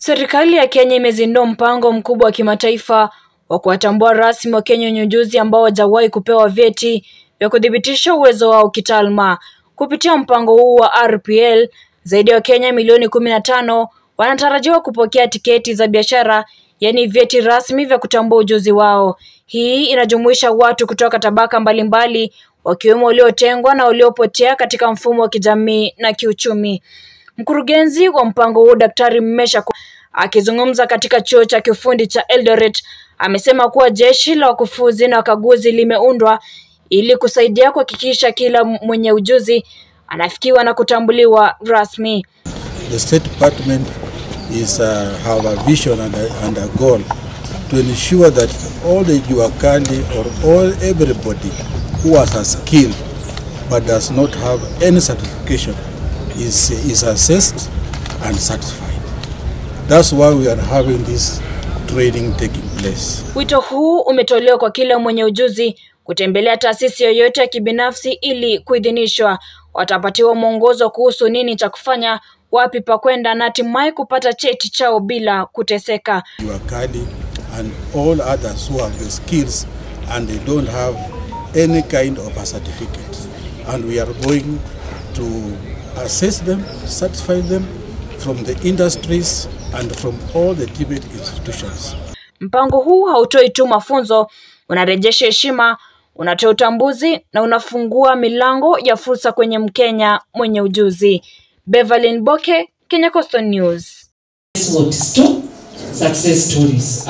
Serikali ya Kenya imezindua mpango mkubwa wa kimataifa wa kuwatambua rasmi Wakenya wenye ujuzi ambao hawajawahi kupewa vyeti vya kudhibitisha uwezo wao kitaaluma. Kupitia mpango huu wa RPL, zaidi ya Wakenya milioni 15 wanatarajiwa kupokea tiketi za biashara, yani vyeti rasmi vya kutambua ujuzi wao. Hii inajumuisha watu kutoka tabaka mbalimbali, wakiwemo waliotengwa na waliopotea katika mfumo wa kijamii na kiuchumi. Mkurugenzi wa mpango huu Daktari Mmesha akizungumza katika chuo cha kiufundi cha Eldoret amesema kuwa jeshi la wakufunzi na wakaguzi limeundwa ili kusaidia kuhakikisha kila mwenye ujuzi anafikiwa na kutambuliwa rasmi. The State Department is have a vision and a goal to ensure that all the Juakali or everybody who has a skill but does not have any certification is assessed and certified. That's why we are having this training taking place. Wito huu umetolewa kwa kila mwenye ujuzi kutembelea taasisi yoyote ya kibinafsi ili kuidhinishwa. Watapatiwa mwongozo kuhusu nini cha kufanya, wapi pa kwenda na hatimaye kupata cheti chao bila kuteseka. Juakali and all others who have the skills and they don't have any kind of a certificate, and we are going to assess them, certify them from the industries and from all the TVET institutions. Mpango huu hautoi tu mafunzo, unarejesha heshima, unatoa utambuzi na unafungua milango ya fursa kwenye Mkenya mwenye ujuzi. Beverly Mboke, Kenya Coastal News. Success stories.